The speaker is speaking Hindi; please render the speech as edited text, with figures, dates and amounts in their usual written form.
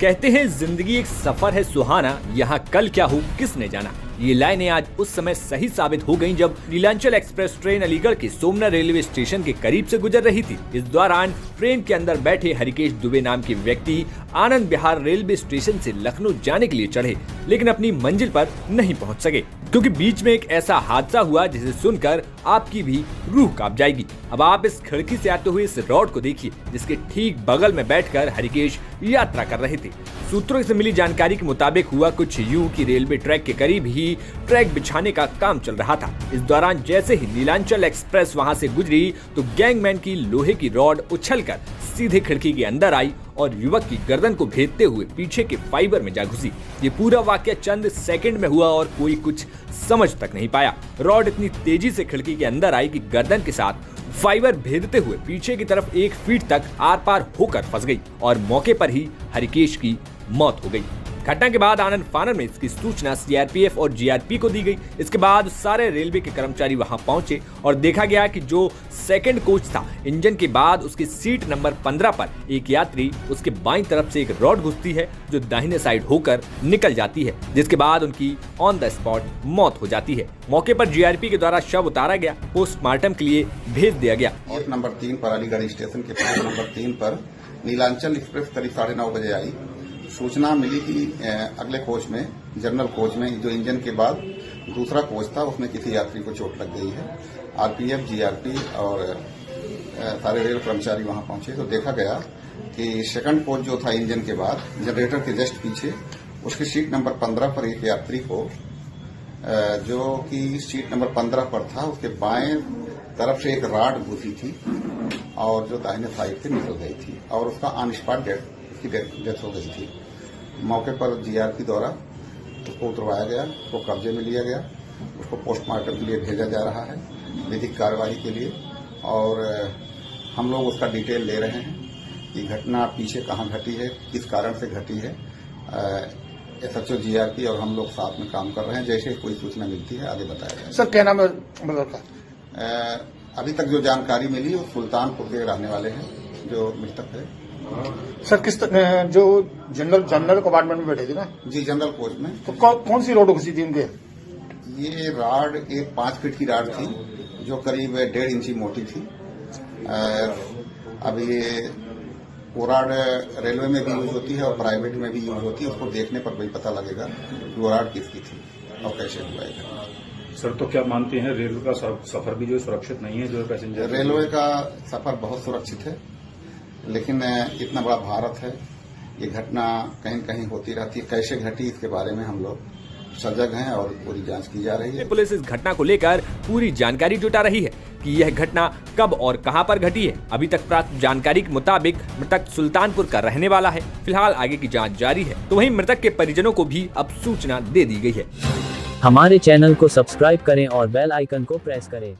कहते हैं जिंदगी एक सफर है सुहाना, यहाँ कल क्या हो किसने जाना। ये लाइनें आज उस समय सही साबित हो गईं जब नीलांचल एक्सप्रेस ट्रेन अलीगढ़ के सोमना रेलवे स्टेशन के करीब से गुजर रही थी। इस दौरान ट्रेन के अंदर बैठे हरिकेश दुबे नाम के व्यक्ति आनंद विहार रेलवे स्टेशन से लखनऊ जाने के लिए चढ़े, लेकिन अपनी मंजिल पर नहीं पहुंच सके क्योंकि बीच में एक ऐसा हादसा हुआ जिसे सुनकर आपकी भी रूह कांप जाएगी। अब आप इस खिड़की से आते हुए इस रोड को देखिए जिसके ठीक बगल में बैठकर हरिकेश यात्रा कर रहे थे। सूत्रों से मिली जानकारी के मुताबिक हुआ कुछ यूं कि रेलवे ट्रैक के करीब ही ट्रैक बिछाने का काम चल रहा था। इस दौरान जैसे ही नीलांचल एक्सप्रेस वहां से गुजरी तो गैंगमैन की लोहे की रॉड उछलकर सीधे खिड़की के अंदर आई और युवक की गर्दन को भेदते हुए पीछे के फाइबर में जा घुसी। ये पूरा वाकया चंद सेकंड में हुआ और कोई कुछ समझ तक नहीं पाया। रॉड इतनी तेजी से खिड़की के अंदर आई कि गर्दन के साथ फाइबर भेदते हुए पीछे की तरफ 1 फीट तक आर पार होकर फंस गई और मौके पर ही हरिकेश की मौत हो गई। घटना के बाद आनंद फानन में इसकी सूचना सीआरपीएफ और जीआरपी को दी गई। इसके बाद सारे रेलवे के कर्मचारी वहां पहुंचे और देखा गया कि जो सेकंड कोच था, इंजन के बाद उसकी सीट नंबर 15 पर एक यात्री, उसके बाईं तरफ से एक रॉड घुसती है जो दाहिने साइड होकर निकल जाती है, जिसके बाद उनकी ऑन द स्पॉट मौत हो जाती है। मौके पर जीआरपी के द्वारा शव उतारा गया, पोस्टमार्टम के लिए भेज दिया गया। और नंबर 3 पर अलीगढ़ स्टेशन के पास नंबर 3 पर नीलांचल एक्सप्रेस करीब 9:30 बजे आई। सूचना मिली कि अगले कोच में, जनरल कोच में जो इंजन के बाद दूसरा कोच था, उसमें किसी यात्री को चोट लग गई है। आरपीएफ, जीआरपी और सारे रेल कर्मचारी वहां पहुंचे तो देखा गया कि सेकंड कोच जो था इंजन के बाद, जनरेटर के जस्ट पीछे उसकी सीट नंबर 15 पर एक यात्री को, जो कि सीट नंबर 15 पर था, उसके बाएं तरफ से एक राड घुसी थी और जो दाहिने साइड से निकल गई थी और उसका ऑन स्पॉट डेथ हो गई थी। मौके पर जीआरपी द्वारा उसको उतरवाया गया, उसको कब्जे में लिया गया, उसको पोस्टमार्टम के लिए भेजा जा रहा है विधिक कार्रवाई के लिए। और हम लोग उसका डिटेल ले रहे हैं कि घटना पीछे कहाँ घटी है, किस कारण से घटी है। एसएचओ, जीआरपी और हम लोग साथ में काम कर रहे हैं। जैसे कोई सूचना मिलती है आगे बताया जाएगा। सर क्या नाम है मृतक का? अभी तक जो जानकारी मिली वो सुल्तानपुर के रहने वाले हैं जो मृतक है। सर किस जो जनरल कंपार्टमेंट में बैठे थे ना? जी, जनरल कोच में। तो कौन सी रोड घुसी थी इनके? ये राड एक 5 फीट की राड थी जो करीब 1.5 इंची मोटी थी। अब ये वो राड रेलवे में भी यूज होती है और प्राइवेट में भी यूज होती है। उसको देखने पर भी पता लगेगा कि वो राड किसकी थी और कैसे हुआ है। सर तो क्या मानते हैं रेलवे का सफर भी जो सुरक्षित नहीं है, जो पैसेंजर? रेलवे का सफर बहुत सुरक्षित है, लेकिन इतना बड़ा भारत है, ये घटना कहीं कहीं होती रहती है। कैसे घटी इसके बारे में हम लोग सजग हैं और पूरी जांच की जा रही है। पुलिस इस घटना को लेकर पूरी जानकारी जुटा रही है कि यह घटना कब और कहां पर घटी है। अभी तक प्राप्त जानकारी के मुताबिक मृतक सुल्तानपुर का रहने वाला है। फिलहाल आगे की जांच जारी है। तो वहीं मृतक के परिजनों को भी अब सूचना दे दी गई है। हमारे चैनल को सब्सक्राइब करें और बेल आइकन को प्रेस करें।